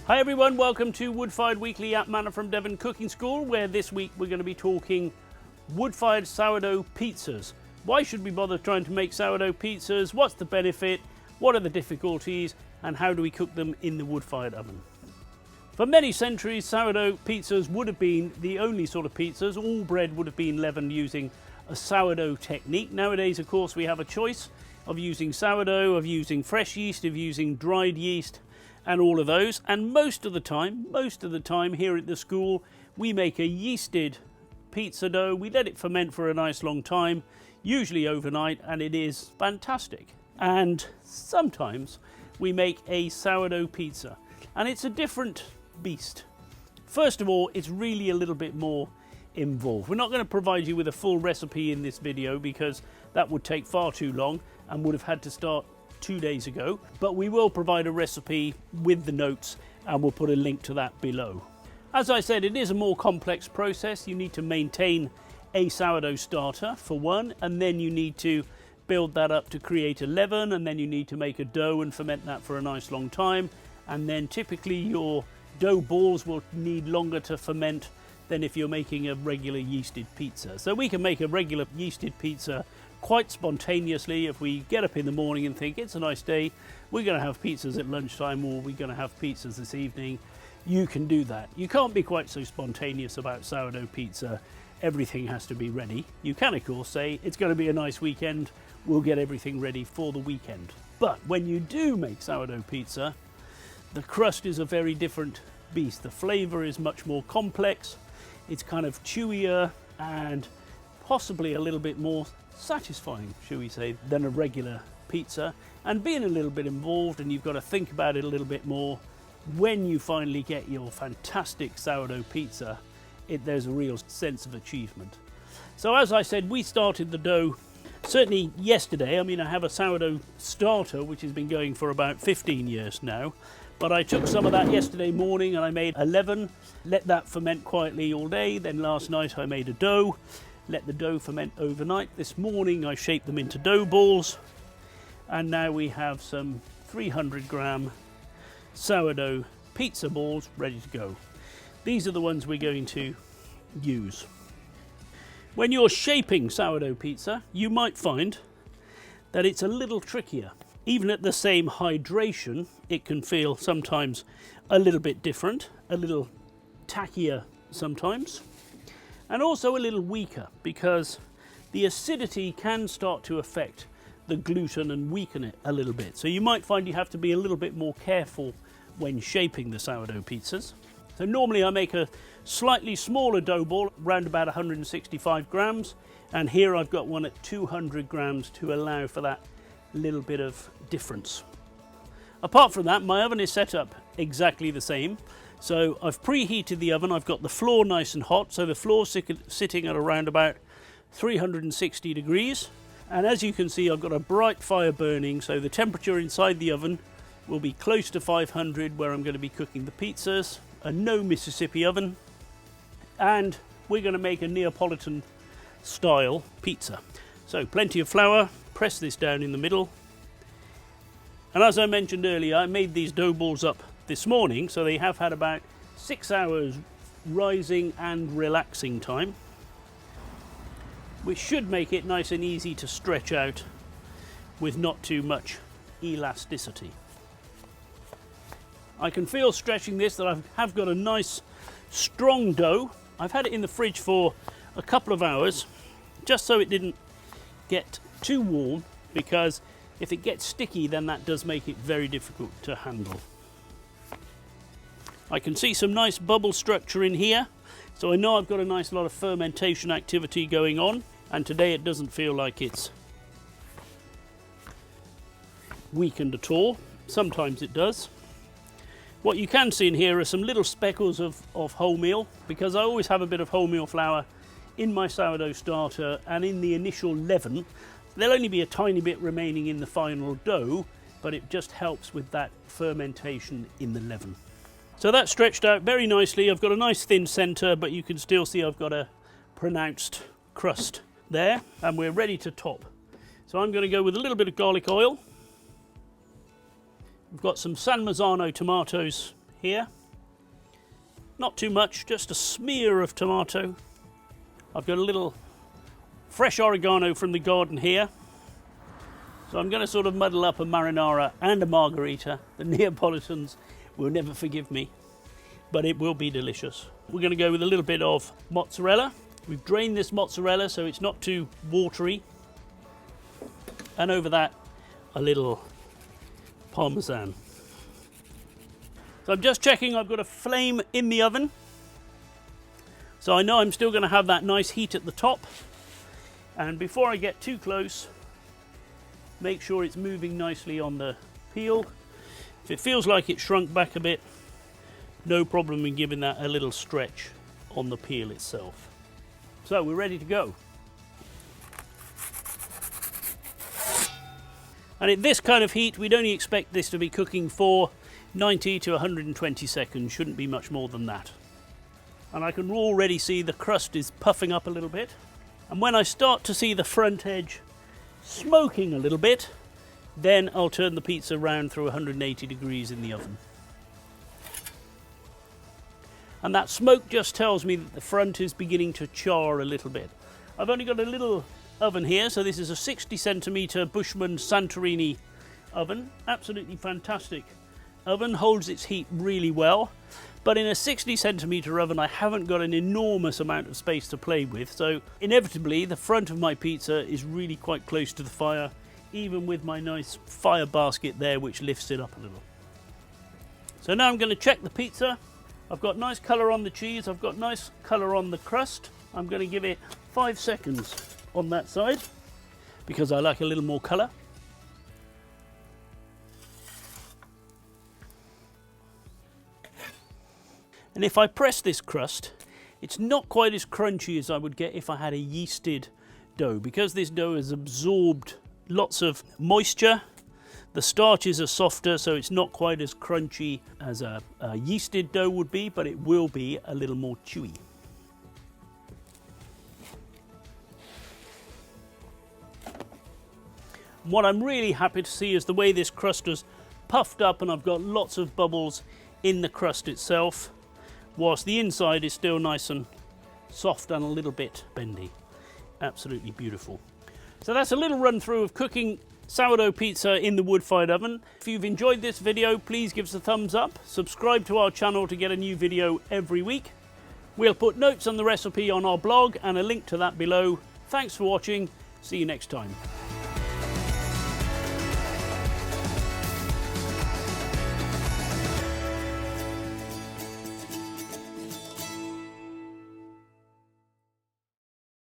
Hi everyone, welcome to Woodfired Weekly at Manna from Devon Cooking School, where this week we're going to be talking wood-fired sourdough pizzas. Why should we bother trying to make sourdough pizzas? What's the benefit? What are the difficulties? And how do we cook them in the wood-fired oven? For many centuries, sourdough pizzas would have been the only sort of pizzas. All bread would have been leavened using a sourdough technique. Nowadays, of course, we have a choice of using sourdough, of using fresh yeast, of using dried yeast, and all of those. And most of the time here at the school, we make a yeasted pizza dough. We let it ferment for a nice long time, usually overnight, and it is fantastic. And sometimes we make a sourdough pizza, and it's a different beast. First of all, it's really a little bit more involved. We're not going to provide you with a full recipe in this video because that would take far too long and would have had to start 2 days ago, but we will provide a recipe with the notes and we'll put a link to that below. As I said, it is a more complex process. You need to maintain a sourdough starter for one, and then you need to build that up to create a leaven, and then you need to make a dough and ferment that for a nice long time, and then typically your dough balls will need longer to ferment than if you're making a regular yeasted pizza. So we can make a regular yeasted pizza quite spontaneously. If we get up in the morning and think it's a nice day, we're going to have pizzas at lunchtime, or we're going to have pizzas this evening, you can do that. You can't be quite so spontaneous about sourdough pizza. Everything has to be ready. You can of course say it's going to be a nice weekend, we'll get everything ready for the weekend. But when you do make sourdough pizza, the crust is a very different beast. The flavour is much more complex. It's kind of chewier and possibly a little bit more satisfying, shall we say, than a regular pizza, and being a little bit involved, and you've got to think about it a little bit more. When you finally get your fantastic sourdough pizza, there's a real sense of achievement. So as I said, we started the dough certainly yesterday. I mean, I have a sourdough starter which has been going for about 15 years now, but I took some of that yesterday morning and I made a leaven, let that ferment quietly all day. Then last night I made a dough, let the dough ferment overnight. This morning I shaped them into dough balls, and now we have some 300-gram sourdough pizza balls ready to go. These are the ones we're going to use. When you're shaping sourdough pizza, you might find that it's a little trickier. Even at the same hydration, it can feel sometimes a little bit different, a little tackier sometimes, and also a little weaker, because the acidity can start to affect the gluten and weaken it a little bit. So you might find you have to be a little bit more careful when shaping the sourdough pizzas. So normally I make a slightly smaller dough ball, around about 165 grams, and here I've got one at 200 grams to allow for that little bit of difference. Apart from that, my oven is set up exactly the same. So I've preheated the oven. I've got the floor nice and hot, so the floor's sitting at around about 360 degrees. And as you can see, I've got a bright fire burning, so the temperature inside the oven will be close to 500 where I'm going to be cooking the pizzas. A no Mississippi oven, and we're going to make a Neapolitan style pizza. So plenty of flour, press this down in the middle, and as I mentioned earlier, I made these dough balls up this morning, so they have had about 6 hours rising and relaxing time, which should make it nice and easy to stretch out with not too much elasticity. I can feel stretching this that I have got a nice strong dough. I've had it in the fridge for a couple of hours just so it didn't get too warm, because if it gets sticky then that does make it very difficult to handle. I can see some nice bubble structure in here, so I know I've got a nice lot of fermentation activity going on, and today it doesn't feel like it's weakened at all. Sometimes it does. What you can see in here are some little speckles of wholemeal, because I always have a bit of wholemeal flour in my sourdough starter, and in the initial leaven there'll only be a tiny bit remaining in the final dough, but it just helps with that fermentation in the leaven. So that's stretched out very nicely. I've got a nice thin centre, but you can still see I've got a pronounced crust there, and we're ready to top. So I'm going to go with a little bit of garlic oil. We've got some San Marzano tomatoes here. Not too much, just a smear of tomato. I've got a little fresh oregano from the garden here. So I'm going to sort of muddle up a marinara and a margarita. The Neapolitans will never forgive me, but it will be delicious. We're going to go with a little bit of mozzarella. We've drained this mozzarella so it's not too watery. And over that, a little parmesan. So I'm just checking I've got a flame in the oven. So I know I'm still going to have that nice heat at the top. And before I get too close, make sure it's moving nicely on the peel. If it feels like it shrunk back a bit, no problem in giving that a little stretch on the peel itself. So we're ready to go. And at this kind of heat, we'd only expect this to be cooking for 90 to 120 seconds, shouldn't be much more than that. And I can already see the crust is puffing up a little bit. And when I start to see the front edge smoking a little bit, then I'll turn the pizza around through 180 degrees in the oven. And that smoke just tells me that the front is beginning to char a little bit. I've only got a little oven here, so this is a 60 centimetre Bushman Santorini oven. Absolutely fantastic oven, holds its heat really well. But in a 60 centimetre oven, I haven't got an enormous amount of space to play with, so inevitably the front of my pizza is really quite close to the fire, even with my nice fire basket there which lifts it up a little. So now I'm going to check the pizza. I've got nice colour on the cheese, I've got nice colour on the crust. I'm going to give it 5 seconds on that side because I like a little more colour. And if I press this crust, it's not quite as crunchy as I would get if I had a yeasted dough. Because this dough has absorbed lots of moisture, the starches are softer, so it's not quite as crunchy as a yeasted dough would be, but it will be a little more chewy. What I'm really happy to see is the way this crust is puffed up, and I've got lots of bubbles in the crust itself, whilst the inside is still nice and soft and a little bit bendy. Absolutely beautiful. So that's a little run through of cooking sourdough pizza in the wood-fired oven. If you've enjoyed this video, please give us a thumbs up. Subscribe to our channel to get a new video every week. We'll put notes on the recipe on our blog and a link to that below. Thanks for watching. See you next time.